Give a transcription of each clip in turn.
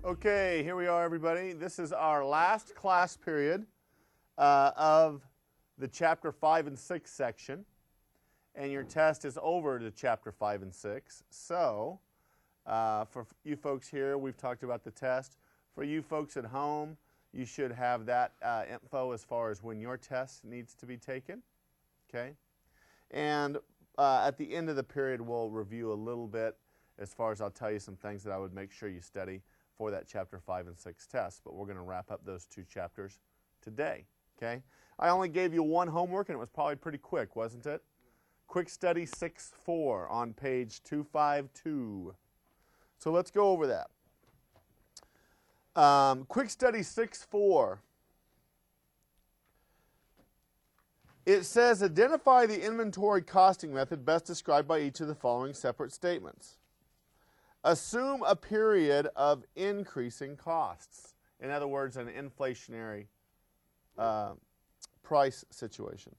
Okay, here we are, everybody. This is our last class period of the Chapter 5 and 6 section, and your test is over to Chapter 5 and 6. So, for you folks here, we've talked about the test. For you folks at home, you should have that info as far as when your test needs to be taken, okay? And at the end of the period, we'll review a little bit as far as I'll tell you some things that I would make sure you study for that Chapter 5 and 6 test. But we're going to wrap up those two chapters today, okay? I only gave you one homework, and it was probably pretty quick, wasn't it? Quick Study 6-4 on page 252. So let's go over that. Quick Study 6-4. It says, identify the inventory costing method best described by each of the following separate statements. Assume a period of increasing costs. In other words, an inflationary price situation.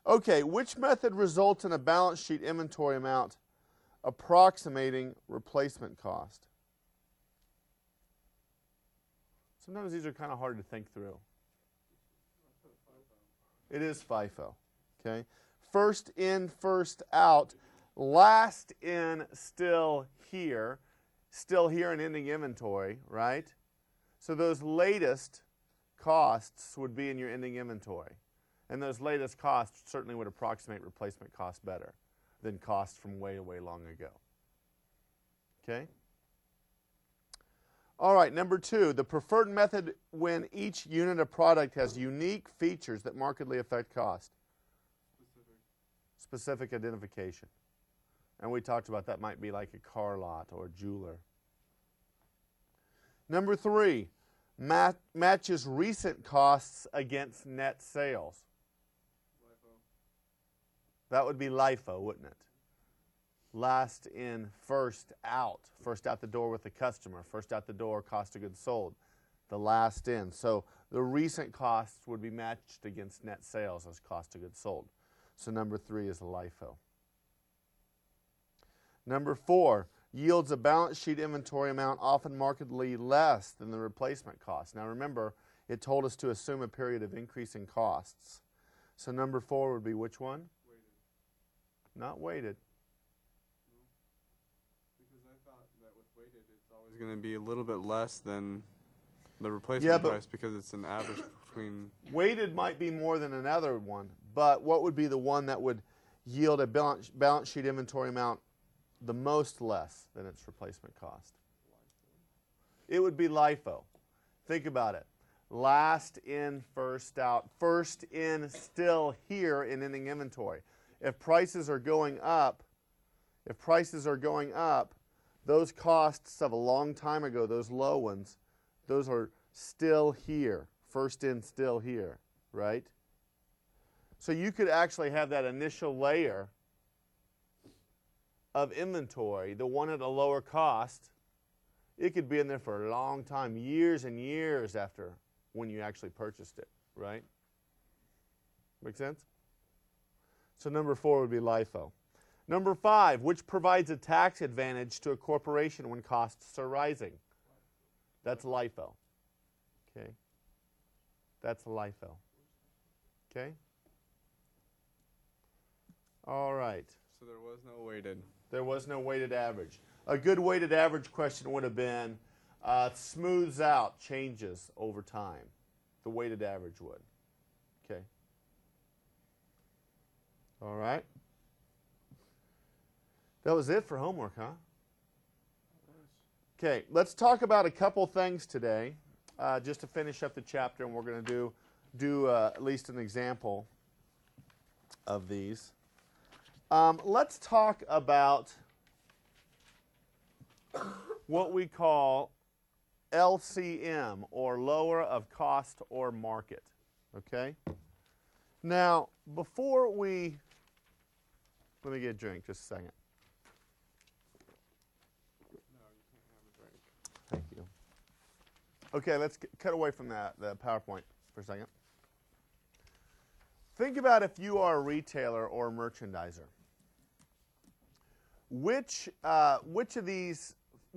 Okay, which method results in a balance sheet inventory amount approximating replacement cost? Sometimes these are kind of hard to think through. It is FIFO, okay? First in, first out. Last in, still here in ending inventory, right? So those latest costs would be in your ending inventory. And those latest costs certainly would approximate replacement cost better than costs from way, way long ago. Okay? All right, number 2, the preferred method when each unit of product has unique features that markedly affect cost. Specific identification. And we talked about that might be like a car lot or a jeweler. Number 3, matches recent costs against net sales. LIFO. That would be LIFO, wouldn't it? Last in, first out. First out the door with the customer. First out the door, cost of goods sold. The last in. So the recent costs would be matched against net sales as cost of goods sold. So number 3 is LIFO. Number 4, yields a balance sheet inventory amount often markedly less than the replacement cost. Now remember, it told us to assume a period of increasing costs. So number 4 would be which one? Weighted. Not weighted. No. Because I thought that with weighted, it's always going to be a little bit less than the replacement price because it's an average between... Weighted might be more than another one, but what would be the one that would yield a balance sheet inventory amount the most less than its replacement cost? It would be LIFO. Think about it. Last in, first out. First in, still here in ending inventory. If prices are going up, those costs of a long time ago, those low ones, those are still here. First in, still here, right? So you could actually have that initial layer of inventory, the one at a lower cost, it could be in there for a long time, years and years after when you actually purchased it, right? Make sense? So number 4 would be LIFO. Number 5, which provides a tax advantage to a corporation when costs are rising? That's LIFO. Okay? That's LIFO. Okay? All right. So there was no weighted. There was no weighted average. A good weighted average question would have been smooths out changes over time. The weighted average would. Okay. All right. That was it for homework, huh? Okay, let's talk about a couple things today just to finish up the chapter, and we're going to do at least an example of these. Let's talk about what we call LCM, or lower of cost or market. Okay? Now, before we... Let me get a drink, just a second. No, you can't have a drink. Thank you. Okay, let's cut away from the PowerPoint for a second. Think about if you are a retailer or a merchandiser. Which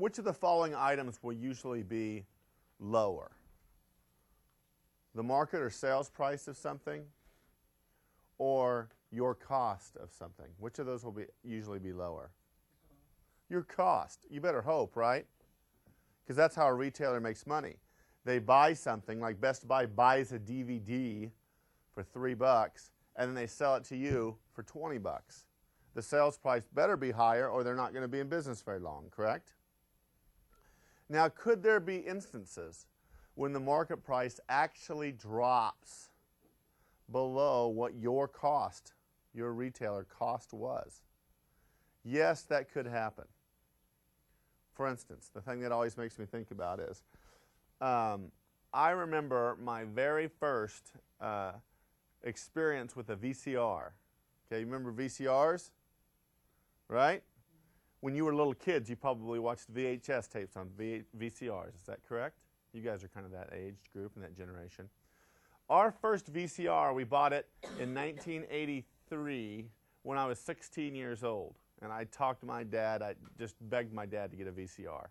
which of the following items will usually be lower? The market or sales price of something, or your cost of something? Which of those will usually be lower? Your cost. You better hope, right? Because that's how a retailer makes money. They buy something, like Best Buy buys a DVD for $3, and then they sell it to you for $20. The sales price better be higher, or they're not going to be in business very long, correct? Now, could there be instances when the market price actually drops below what your cost, your retailer cost was? Yes, that could happen. For instance, the thing that always makes me think about is, I remember my very first experience with a VCR. Okay, you remember VCRs? Right? When you were little kids, you probably watched VHS tapes on VCRs. Is that correct? You guys are kind of that age group and that generation. Our first VCR, we bought it in 1983 when I was 16 years old. And I talked to my dad. I just begged my dad to get a VCR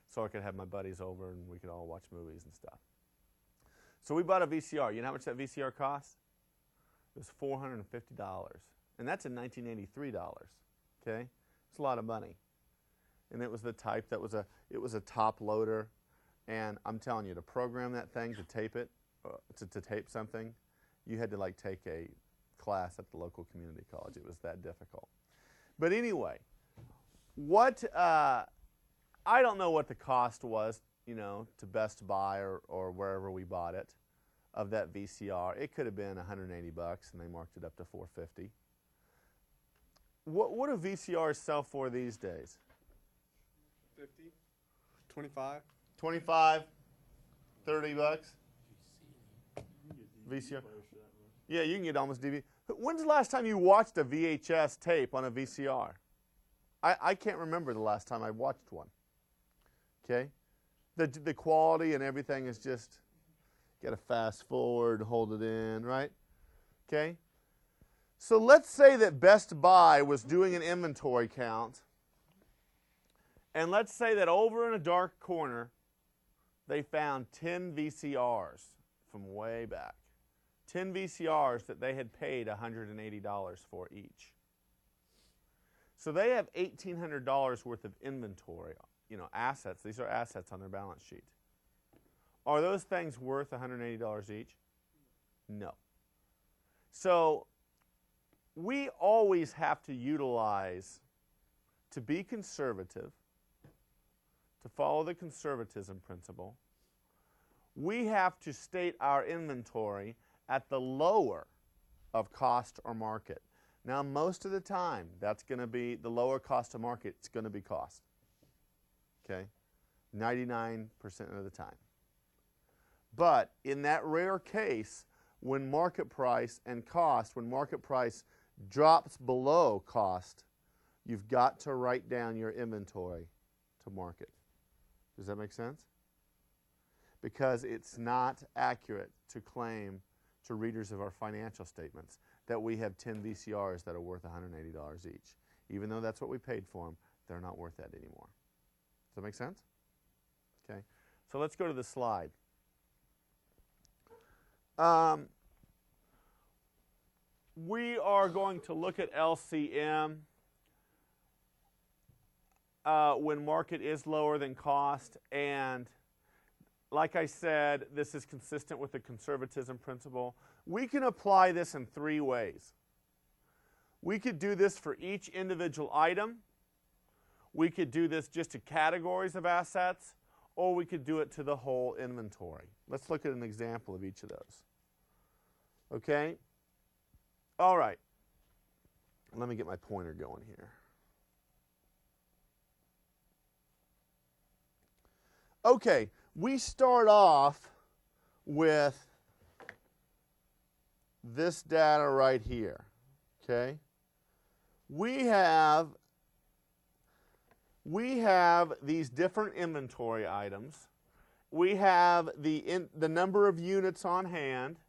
so I could have my buddies over and we could all watch movies and stuff. So we bought a VCR. You know how much that VCR cost? It was $450. And that's in 1983 dollars. Okay? It's a lot of money. And it was the type that it was a top loader. And I'm telling you, to program that thing, to tape it, to tape something, you had to like take a class at the local community college. It was that difficult. But anyway, I don't know what the cost was, you know, to Best Buy or wherever we bought it of that VCR. It could have been $180 and they marked it up to $450. What do VCRs sell for these days? 50, 25. 25, $30. VCR. Yeah, you can get almost DVD. When's the last time you watched a VHS tape on a VCR? I can't remember the last time I watched one. Okay? The quality and everything is just, you got to fast forward, hold it in, right? Okay? So let's say that Best Buy was doing an inventory count, and let's say that over in a dark corner, they found 10 VCRs from way back. 10 VCRs that they had paid $180 for each. So they have $1,800 worth of inventory, you know, assets. These are assets on their balance sheet. Are those things worth $180 each? No. So we always have to utilize, to be conservative, to follow the conservatism principle, we have to state our inventory at the lower of cost or market. Now, most of the time, that's going to be the lower cost of market. It's going to be cost. Okay? 99% of the time. But in that rare case, when market price and cost, when market price drops below cost, you've got to write down your inventory to market. Does that make sense? Because it's not accurate to claim to readers of our financial statements that we have 10 VCRs that are worth $180 each. Even though that's what we paid for them, they're not worth that anymore. Does that make sense? Okay. So let's go to the slide. We are going to look at LCM when market is lower than cost, and like I said, this is consistent with the conservatism principle. We can apply this in three ways. We could do this for each individual item. We could do this just to categories of assets, or we could do it to the whole inventory. Let's look at an example of each of those. Okay? All right. Let me get my pointer going here. Okay, we start off with this data right here. Okay? We have these different inventory items. We have the number of units on hand,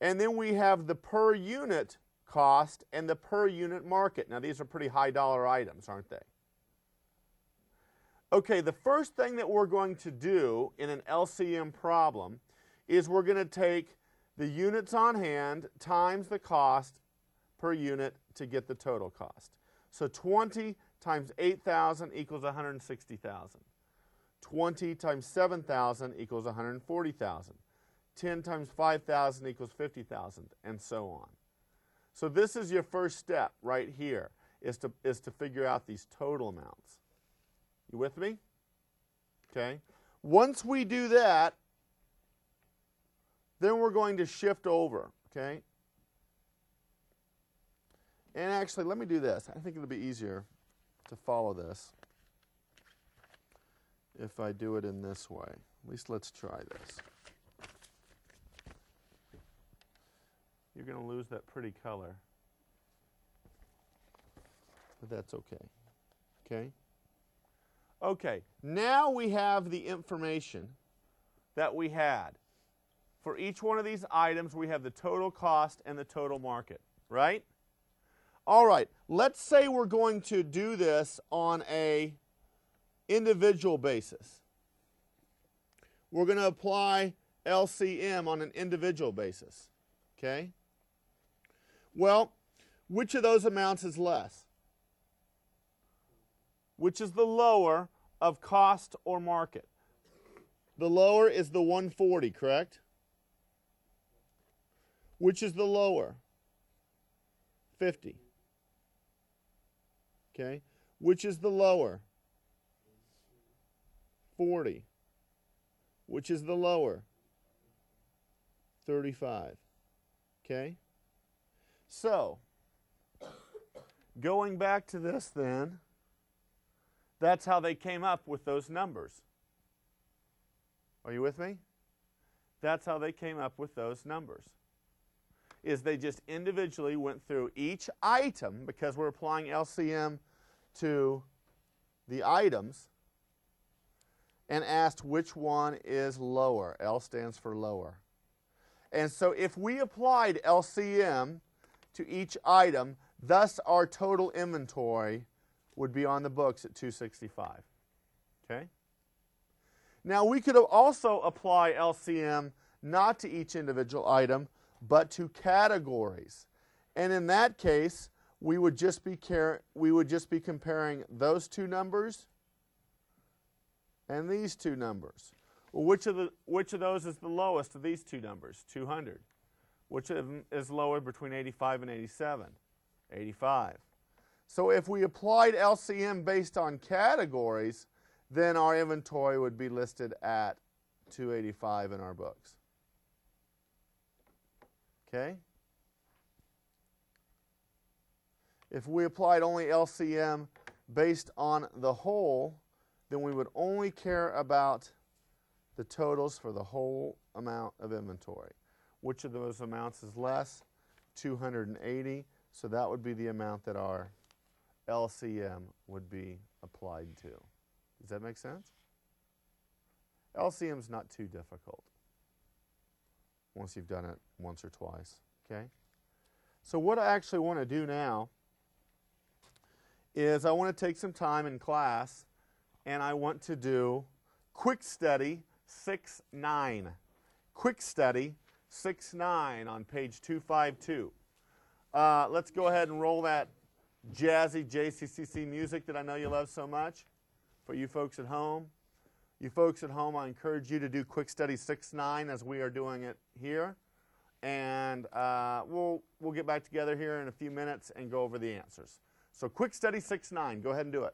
and then we have the per unit cost and the per unit market. Now, these are pretty high dollar items, aren't they? Okay, the first thing that we're going to do in an LCM problem is we're going to take the units on hand times the cost per unit to get the total cost. So 20 times 8,000 equals 160,000. 20 times 7,000 equals 140,000. 10 times 5,000 equals 50,000, and so on. So this is your first step right here, is to figure out these total amounts. You with me? Okay. Once we do that, then we're going to shift over, okay? And actually, let me do this. I think it'll be easier to follow this if I do it in this way. At least let's try this. You're going to lose that pretty color, but that's okay. Okay? Okay, now we have the information that we had. For each one of these items, we have the total cost and the total market, right? All right, let's say we're going to do this on an individual basis. We're going to apply LCM on an individual basis, okay? Well, which of those amounts is less? Which is the lower of cost or market? The lower is the 140, correct? Which is the lower? 50. Okay. Which is the lower? 40. Which is the lower? 35. Okay. So, going back to this then, that's how they came up with those numbers. Are you with me? That's how they came up with those numbers. Is they just individually went through each item, because we're applying LCM to the items, and asked which one is lower. L stands for lower. And so if we applied LCM to each item, thus our total inventory would be on the books at 265. Okay? Now we could also apply LCM not to each individual item, but to categories. And in that case, we would just be comparing those two numbers and these two numbers. Well, which of those is the lowest of these two numbers? 200. Which of them is lower between 85 and 87? 85. So if we applied LCM based on categories, then our inventory would be listed at 285 in our books. Okay? If we applied only LCM based on the whole, then we would only care about the totals for the whole amount of inventory. Which of those amounts is less? 280. So that would be the amount that our LCM would be applied to. Does that make sense? LCM is not too difficult once you've done it once or twice. Okay? So what I actually want to do now is I want to take some time in class and I want to do Quick Study 6-9. Quick Study 6-9 on page 252. Let's go ahead and roll that jazzy JCCC music that I know you love so much for you folks at home. You folks at home, I encourage you to do Quick Study 6-9 as we are doing it here. And we'll get back together here in a few minutes and go over the answers. So Quick Study 6-9, go ahead and do it.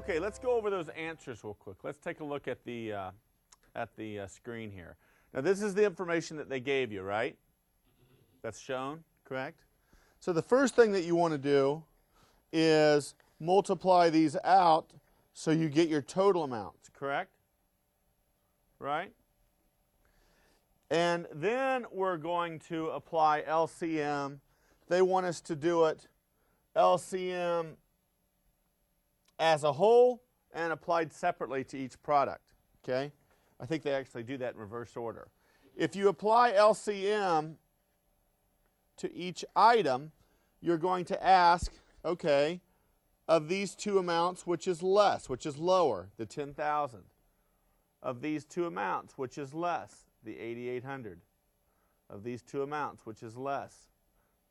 Okay, let's go over those answers real quick. Let's take a look at the screen here. Now, this is the information that they gave you, right? That's shown, correct? So the first thing that you want to do is multiply these out so you get your total amounts, correct? Right? And then we're going to apply LCM. They want us to do it LCM as a whole and applied separately to each product, okay? I think they actually do that in reverse order. If you apply LCM to each item, you're going to ask, okay, of these two amounts, which is less, which is lower, the 10,000? Of these two amounts, which is less, the 8,800? Of these two amounts, which is less,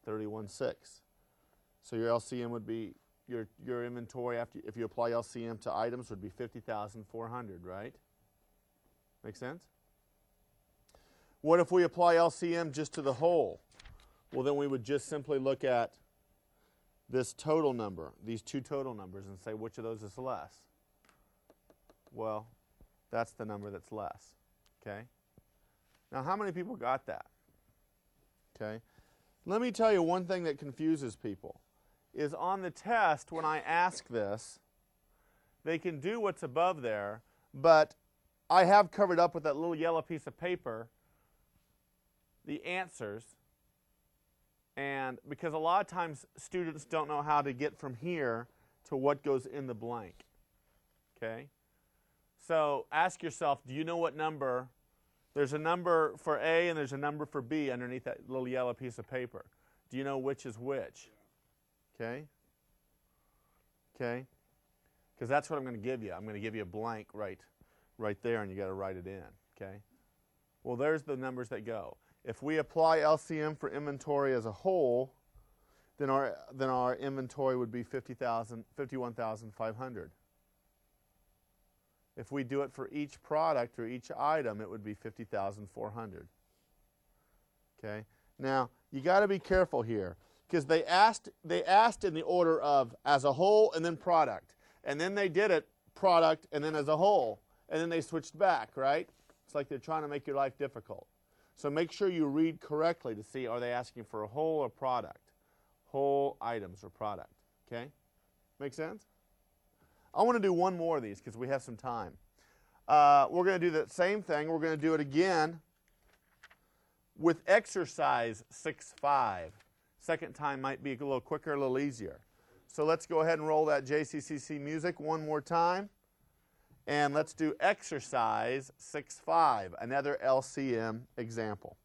31,600? So your LCM would be, your inventory, after if you apply LCM to items, would be 50,400, right? Make sense? What if we apply LCM just to the whole? Well, then we would just simply look at this total number, these two total numbers, and say which of those is less. Well, that's the number that's less, okay? Now, how many people got that? Okay? Let me tell you one thing that confuses people is on the test, when I ask this, they can do what's above there, but I have covered up with that little yellow piece of paper the answers, and because a lot of times students don't know how to get from here to what goes in the blank, okay? So ask yourself, do you know what number? There's a number for A and there's a number for B underneath that little yellow piece of paper. Do you know which is which? Okay? Okay? Because that's what I'm going to give you. I'm going to give you a blank right there, and you got to write it in. Okay? Well, there's the numbers that go. If we apply LCM for inventory as a whole, then our inventory would be 51,500. If we do it for each product or each item, it would be 50,400. Okay? Now, you got to be careful here, because they asked in the order of as a whole and then product. And then they did it product and then as a whole. And then they switched back, right? It's like they're trying to make your life difficult. So make sure you read correctly to see, are they asking for a whole or product? Whole items or product. Okay? Make sense? I want to do one more of these because we have some time. We're going to do the same thing. We're going to do it again with exercise 6.5. Second time might be a little quicker, a little easier. So let's go ahead and roll that JCCC music one more time. And let's do exercise 6.5, another LCM example.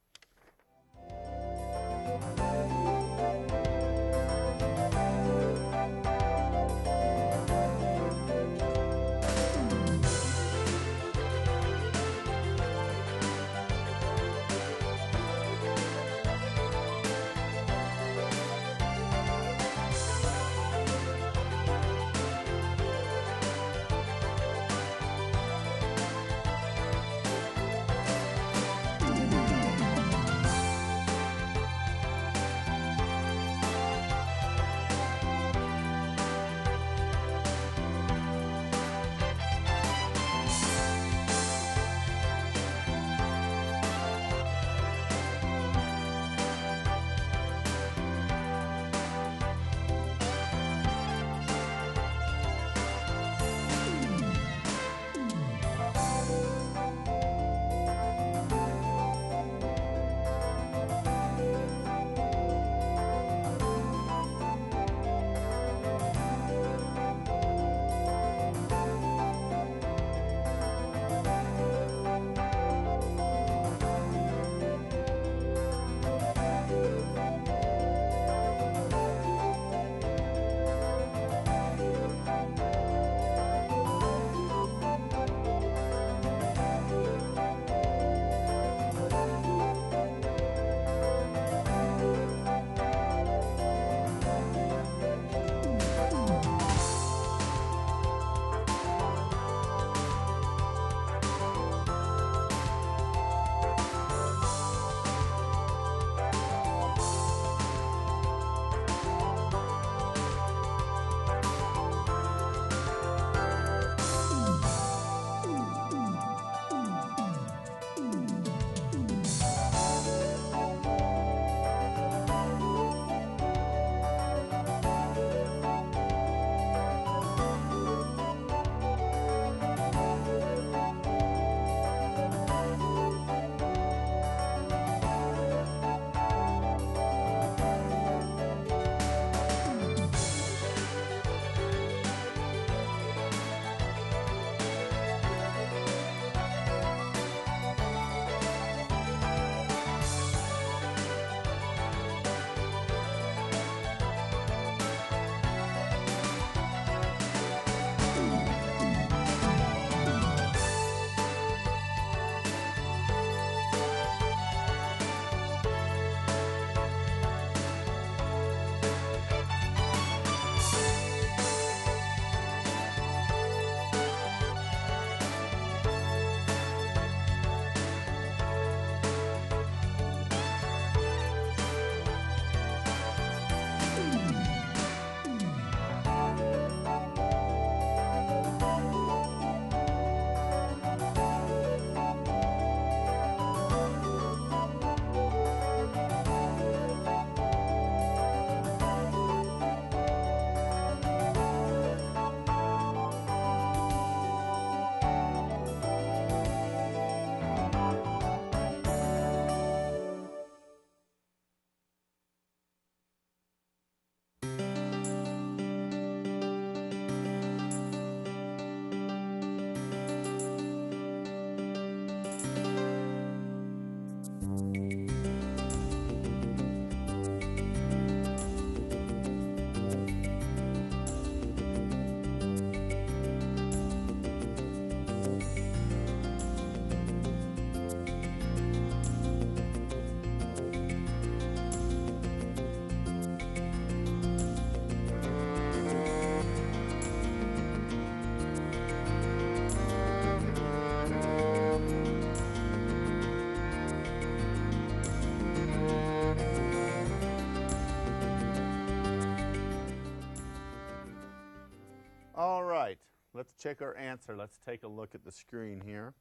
let's check our answer. Let's take a look at the screen here.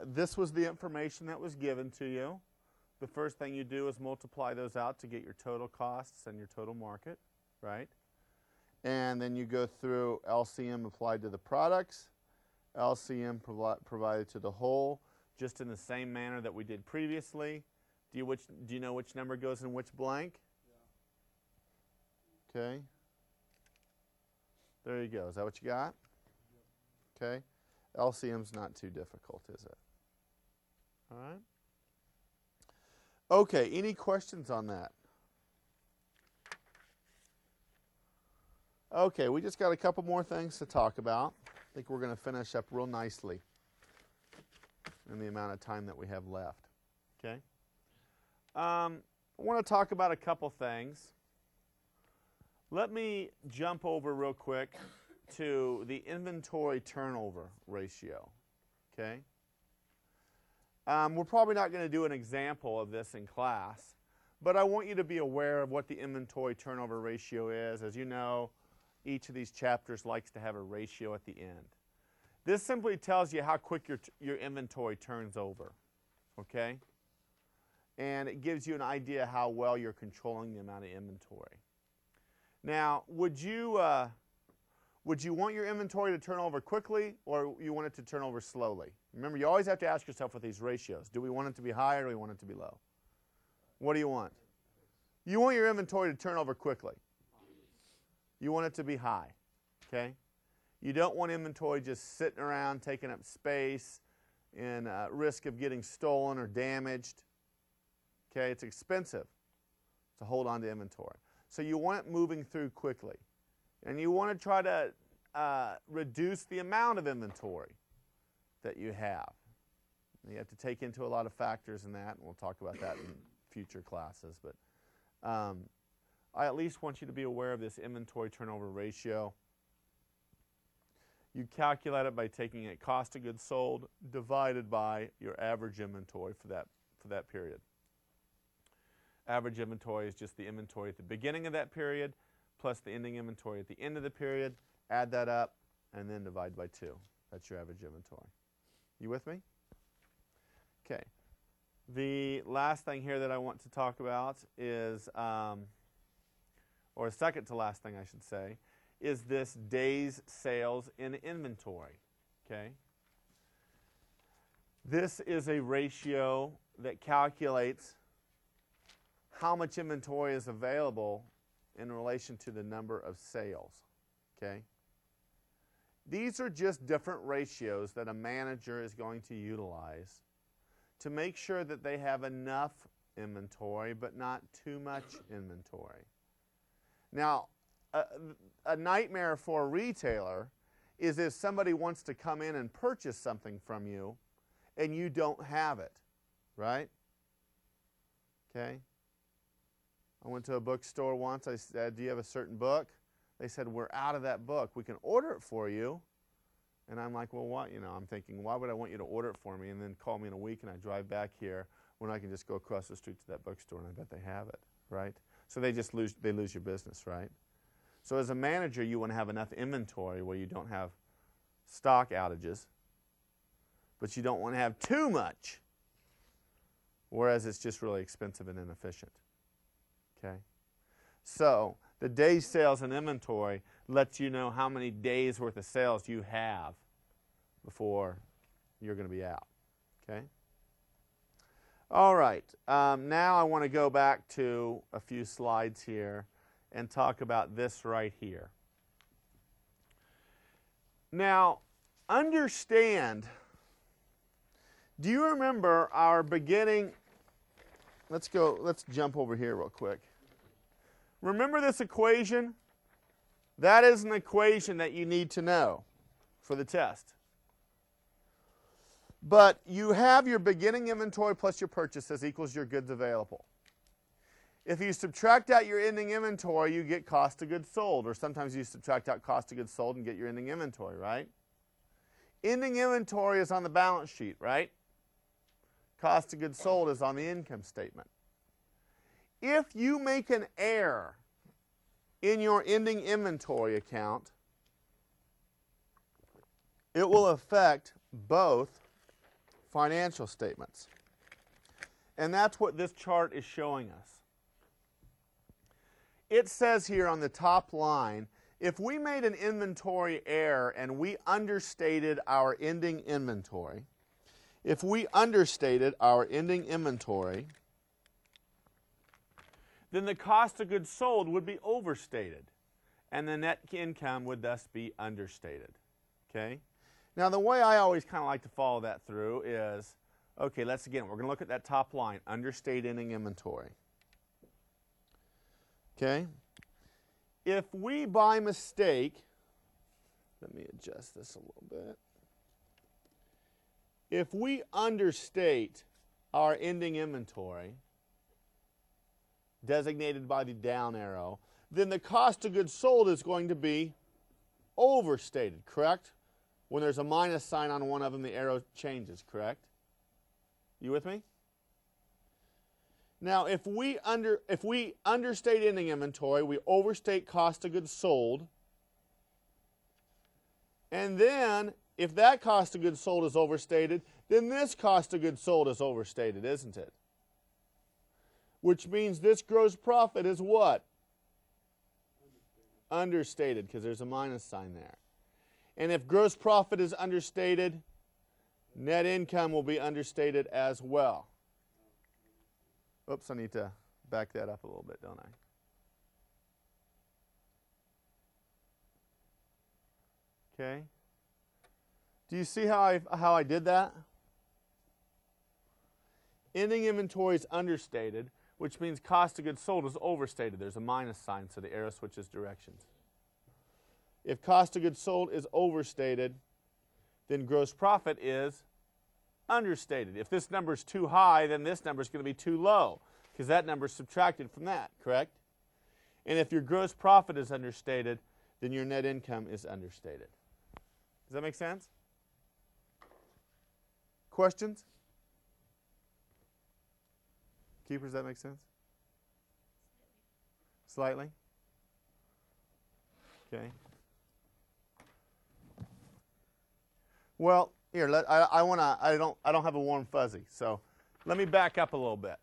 This was the information that was given to you. The first thing you do is multiply those out to get your total costs and your total market, right? And then you go through LCM applied to the products, LCM provided to the whole, just in the same manner that we did previously. Do you know which number goes in which blank? Yeah. Okay. There you go. Is that what you got? Okay. LCM's not too difficult, is it? All right. Okay, any questions on that? Okay, we just got a couple more things to talk about. I think we're going to finish up real nicely in the amount of time that we have left. Okay. I want to talk about a couple things. Let me jump over real quick to the inventory turnover ratio. Okay. We're probably not going to do an example of this in class, but I want you to be aware of what the inventory turnover ratio is. As you know, each of these chapters likes to have a ratio at the end. This simply tells you how quick your inventory turns over, okay? And it gives you an idea how well you're controlling the amount of inventory. Now, would you want your inventory to turn over quickly, or you want it to turn over slowly? Remember, you always have to ask yourself with these ratios, do we want it to be high or do we want it to be low? What do you want? You want your inventory to turn over quickly. You want it to be high, okay? You don't want inventory just sitting around taking up space and risk of getting stolen or damaged. Okay, it's expensive to hold on to inventory. So you want it moving through quickly. And you want to try to reduce the amount of inventory that you have. You have to take into a lot of factors in that, and we'll talk about that in future classes. But I at least want you to be aware of this inventory turnover ratio. You calculate it by taking a cost of goods sold divided by your average inventory for that period. Average inventory is just the inventory at the beginning of that period plus the ending inventory at the end of the period. Add that up and then divide by 2. That's your average inventory. You with me? Okay. The last thing here that I want to talk about is, or second to last thing I should say, is this days sales in inventory. Okay. This is a ratio that calculates how much inventory is available in relation to the number of sales. Okay. These are just different ratios that a manager is going to utilize to make sure that they have enough inventory but not too much inventory. Now, a nightmare for a retailer is if somebody wants to come in and purchase something from you and you don't have it, right? Okay. I went to a bookstore once. I said, do you have a certain book? They said, we're out of that book. We can order it for you. And I'm like, well, what? You know, I'm thinking, why would I want you to order it for me and then call me in a week and I drive back here when I can just go across the street to that bookstore and I bet they have it, right? So they lose your business, right? So as a manager, you want to have enough inventory where you don't have stock outages, but you don't want to have too much, whereas it's just really expensive and inefficient. Okay? So the days sales and inventory lets you know how many days worth of sales you have before you're going to be out. Okay? All right. Now I want to go back to a few slides here and talk about this right here. Now, understand, do you remember our beginning? Let's jump over here real quick. Remember this equation? That is an equation that you need to know for the test. But you have your beginning inventory plus your purchases equals your goods available. If you subtract out your ending inventory, you get cost of goods sold, or sometimes you subtract out cost of goods sold and get your ending inventory, right? Ending inventory is on the balance sheet, right? Cost of goods sold is on the income statement. If you make an error in your ending inventory account, it will affect both financial statements. And that's what this chart is showing us. It says here on the top line, if we made an inventory error and we understated our ending inventory, if we understated our ending inventory, then the cost of goods sold would be overstated, and the net income would thus be understated. Okay? Now, the way I always kind of like to follow that through is, okay, we're going to look at that top line, understated ending inventory. Okay? If we, by mistake, let me adjust this a little bit. If we understate our ending inventory, designated by the down arrow, then the cost of goods sold is going to be overstated, correct? When there's a minus sign on one of them, the arrow changes, correct? You with me? Now, if we understate ending inventory, we overstate cost of goods sold, and then if that cost of goods sold is overstated, then this cost of goods sold is overstated, isn't it? Which means this gross profit is what? Understated, because there's a minus sign there. And if gross profit is understated, net income will be understated as well. Oops, I need to back that up a little bit, don't I? Okay. Do you see how I did that? Ending inventory is understated, which means cost of goods sold is overstated. There's a minus sign, so the arrow switches directions. If cost of goods sold is overstated, then gross profit is understated. If this number is too high, then this number is going to be too low, because that number is subtracted from that, correct? And if your gross profit is understated, then your net income is understated. Does that make sense? Questions? Keepers, does that make sense? Slightly? Okay. Well, here, I don't have a warm fuzzy, so let me back up a little bit.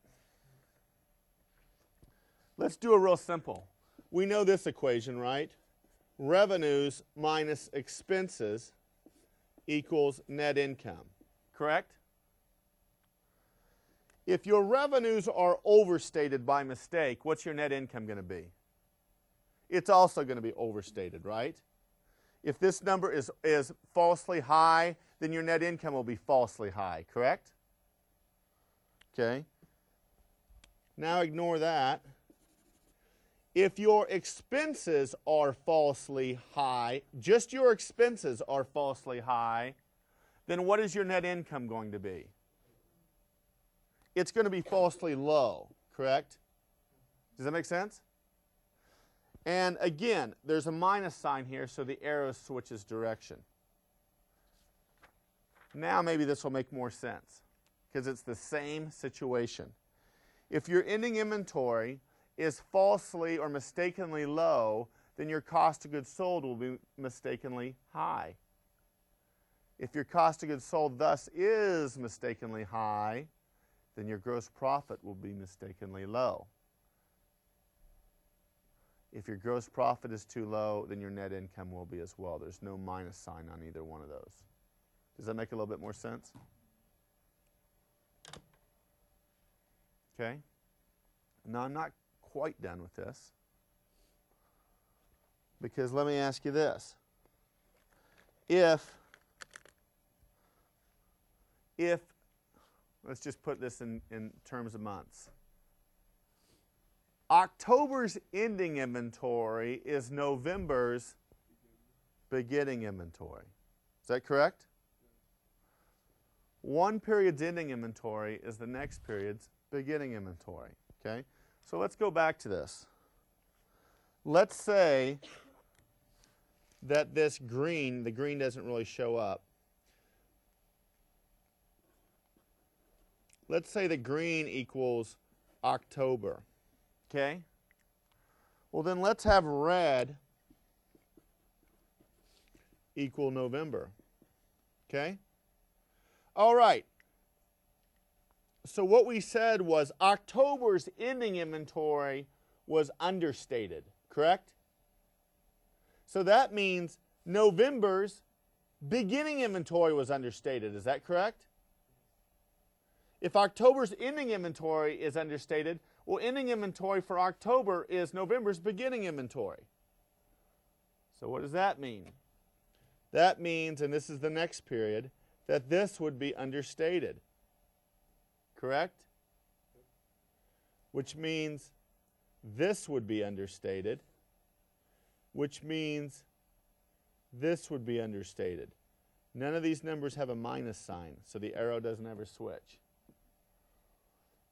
Let's do a real simple. We know this equation, right? Revenues minus expenses equals net income, correct? If your revenues are overstated by mistake, what's your net income going to be? It's also going to be overstated, right? If this number is falsely high, then your net income will be falsely high, correct? Okay. Now ignore that. If your expenses are falsely high, just your expenses are falsely high, then what is your net income going to be? It's going to be falsely low, correct? Does that make sense? And again, there's a minus sign here, so the arrow switches direction. Now maybe this will make more sense, because it's the same situation. If your ending inventory is falsely or mistakenly low, then your cost of goods sold will be mistakenly high. If your cost of goods sold thus is mistakenly high, then your gross profit will be mistakenly low. If your gross profit is too low, then your net income will be as well. There's no minus sign on either one of those. Does that make a little bit more sense? Okay. Now, I'm not quite done with this, because let me ask you this. If let's just put this in terms of months. October's ending inventory is November's beginning inventory. Is that correct? One period's ending inventory is the next period's beginning inventory. Okay? So let's go back to this. Let's say that this green, the green doesn't really show up. Let's say the green equals October. Okay? Well, then let's have red equal November. Okay? All right. So what we said was October's ending inventory was understated, correct? So that means November's beginning inventory was understated. Is that correct? If October's ending inventory is understated, well, ending inventory for October is November's beginning inventory. So what does that mean? That means, and this is the next period, that this would be understated. Correct? Which means this would be understated, which means this would be understated. None of these numbers have a minus sign, so the arrow doesn't ever switch.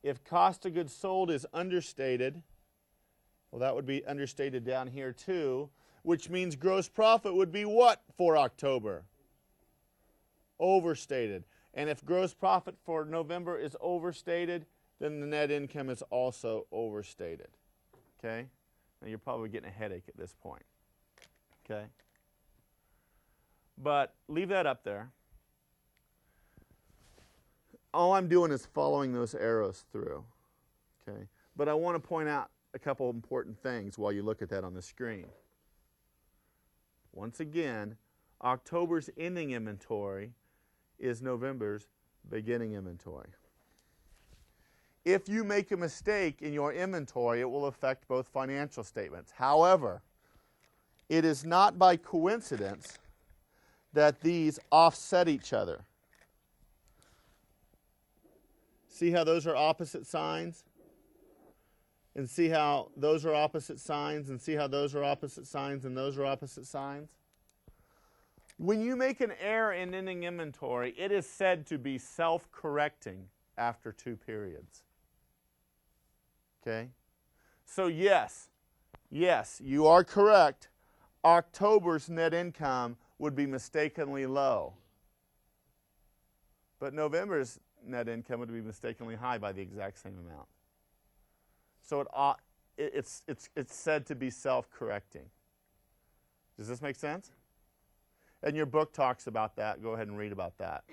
If cost of goods sold is understated, well, that would be understated down here too, which means gross profit would be what for October? Overstated. And if gross profit for November is overstated, then the net income is also overstated. Okay? Now you're probably getting a headache at this point. Okay? But leave that up there. All I'm doing is following those arrows through. Okay? But I want to point out a couple important things while you look at that on the screen. Once again, October's ending inventory is November's beginning inventory. If you make a mistake in your inventory, it will affect both financial statements. However, it is not by coincidence that these offset each other. See how those are opposite signs? And see how those are opposite signs, and see how those are opposite signs, and those are opposite signs? When you make an error in ending inventory, it is said to be self-correcting after 2 periods. Okay? So yes, you are correct. October's net income would be mistakenly low. But November's net income would be mistakenly high by the exact same amount. So it's said to be self-correcting. Does this make sense? And your book talks about that. Go ahead and read about that.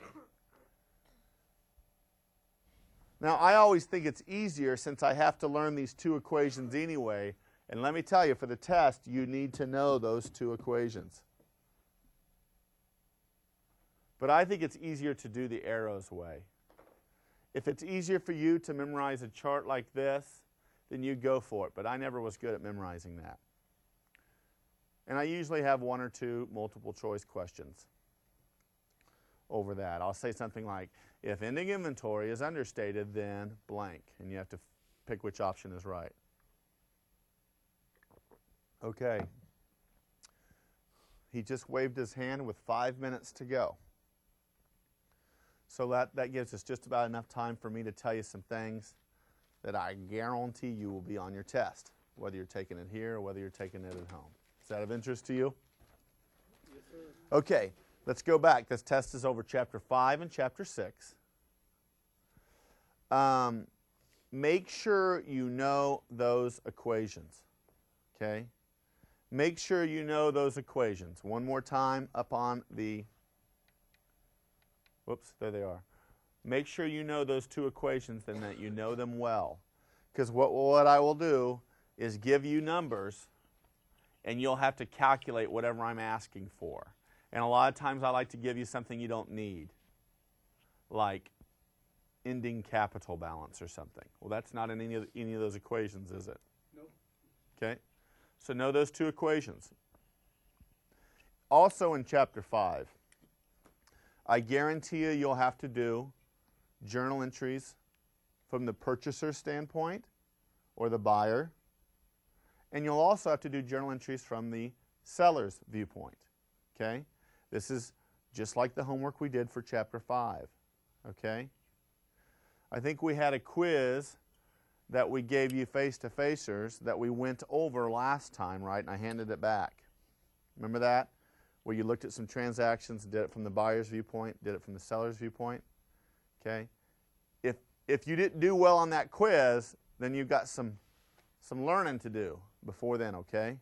Now, I always think it's easier since I have to learn these 2 equations anyway. And let me tell you, for the test, you need to know those 2 equations. But I think it's easier to do the arrows way. If it's easier for you to memorize a chart like this, then you go for it. But I never was good at memorizing that. And I usually have 1 or 2 multiple choice questions over that. I'll say something like, if ending inventory is understated, then blank. And you have to pick which option is right. Okay. He just waved his hand with 5 minutes to go. So that gives us just about enough time for me to tell you some things that I guarantee you will be on your test, whether you're taking it here or whether you're taking it at home. Is that of interest to you? Yes, sir. Okay, let's go back. This test is over Chapter 5 and Chapter 6. Make sure you know those equations. Okay? Make sure you know those equations. One more time up on the... Whoops, there they are. Make sure you know those 2 equations and that you know them well. Because what I will do is give you numbers, and you'll have to calculate whatever I'm asking for. And a lot of times I like to give you something you don't need, like ending capital balance or something. Well, that's not in any of those equations, is it? No. Okay? So know those 2 equations. Also in Chapter 5, I guarantee you'll have to do journal entries from the purchaser's standpoint or the buyer. And you'll also have to do journal entries from the seller's viewpoint. Okay? This is just like the homework we did for Chapter 5. Okay? I think we had a quiz that we gave you face-to-facers that we went over last time, right? And I handed it back. Remember that? Where you looked at some transactions, did it from the buyer's viewpoint, did it from the seller's viewpoint. Okay? If you didn't do well on that quiz, then you've got some learning to do before then, okay?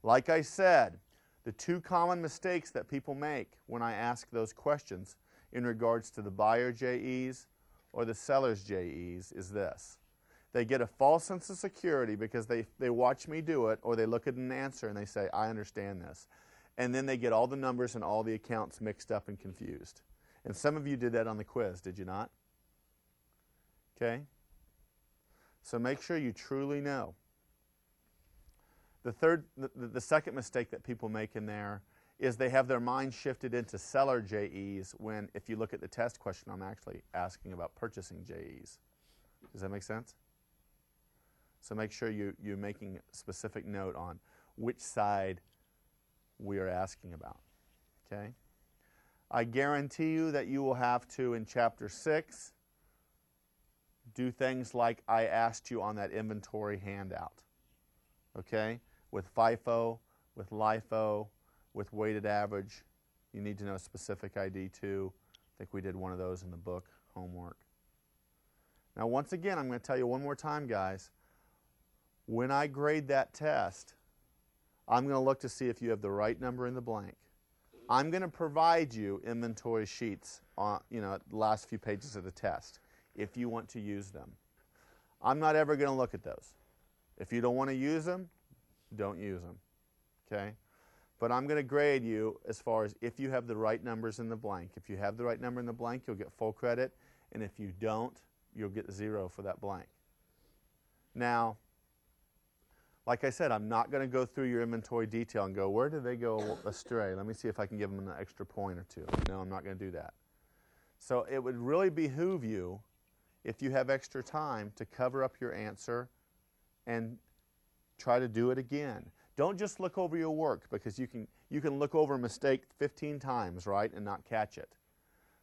Like I said, The two common mistakes that people make when I ask those questions in regards to the buyer JEs or the seller's JEs is this. They get a false sense of security because they watch me do it, or they look at an answer and they say, I understand this. And then they get all the numbers and all the accounts mixed up and confused. And some of you did that on the quiz, did you not? Okay? So make sure you truly know. The second mistake that people make in there is they have their mind shifted into seller JEs when, if you look at the test question, I'm actually asking about purchasing JEs. Does that make sense? So make sure you're making specific note on which side we are asking about. Okay? I guarantee you that you will have to, in Chapter 6, do things like I asked you on that inventory handout. Okay? With FIFO, with LIFO, with weighted average. You need to know specific ID too. I think we did one of those in the book, homework. Now once again, I'm going to tell you one more time, guys. When I grade that test, I'm going to look to see if you have the right number in the blank. I'm going to provide you inventory sheets on, the last few pages of the test if you want to use them. I'm not ever going to look at those. If you don't want to use them, don't use them. Okay? But I'm going to grade you as far as if you have the right numbers in the blank. If you have the right number in the blank, you'll get full credit. And if you don't, you'll get 0 for that blank. Now, like I said, I'm not going to go through your inventory detail and go, where did they go astray? Let me see if I can give them an extra point or two. No, I'm not going to do that. So it would really behoove you, if you have extra time, to cover up your answer and try to do it again. Don't just look over your work, because you can look over a mistake 15 times, right, and not catch it.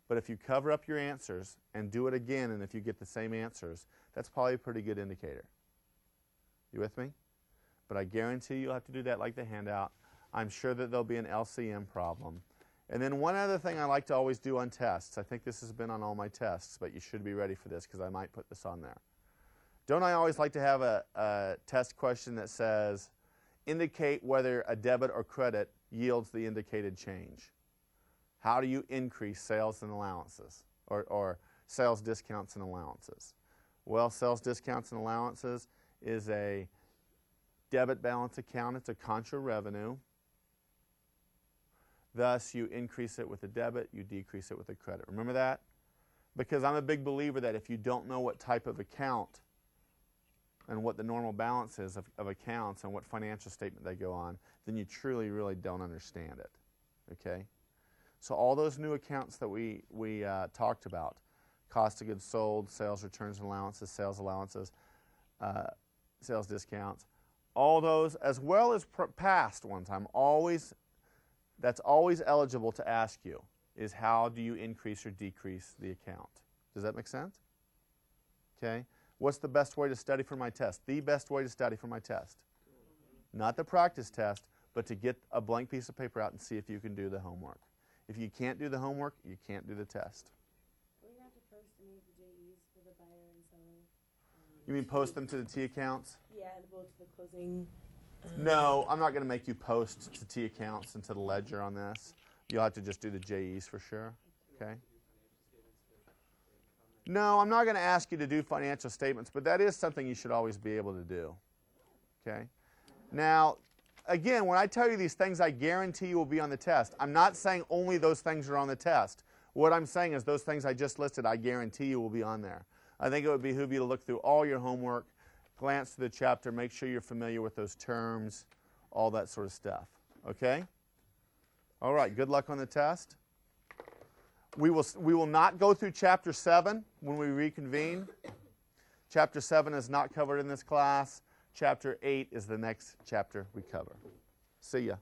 But if you cover up your answers and do it again, and if you get the same answers, that's probably a pretty good indicator. You with me? But I guarantee you'll have to do that like the handout. I'm sure that there'll be an LCM problem. And then one other thing I like to always do on tests, I think this has been on all my tests, but you should be ready for this because I might put this on there. Don't I always like to have a test question that says, indicate whether a debit or credit yields the indicated change? How do you increase sales and allowances, or sales discounts and allowances? Well, sales discounts and allowances is a debit balance account. It's a contra revenue. Thus, you increase it with a debit, you decrease it with a credit. Remember that? Because I'm a big believer that if you don't know what type of account and what the normal balance is of accounts and what financial statement they go on, then you truly, really don't understand it. Okay? So all those new accounts that we talked about, cost of goods sold, sales returns and allowances, sales discounts, all those, as well as past ones, that's always eligible to ask you, is how do you increase or decrease the account? Does that make sense? Okay. What's the best way to study for my test? The best way to study for my test. Not the practice test, but to get a blank piece of paper out and see if you can do the homework. If you can't do the homework, you can't do the test. We have to post any of the JEs for the buyer and seller. You mean post them to the T accounts? Yeah, and go to the closing. No, I'm not going to make you post to T accounts and to the ledger on this. You'll have to just do the JEs for sure. Okay? No, I'm not going to ask you to do financial statements, but that is something you should always be able to do. Okay? Now, again, when I tell you these things, I guarantee you will be on the test. I'm not saying only those things are on the test. What I'm saying is those things I just listed, I guarantee you will be on there. I think it would behoove you to look through all your homework, glance through the chapter, make sure you're familiar with those terms, all that sort of stuff. Okay? All right, good luck on the test. We will not go through Chapter 7 when we reconvene. Chapter 7 is not covered in this class. Chapter 8 is the next chapter we cover. See ya.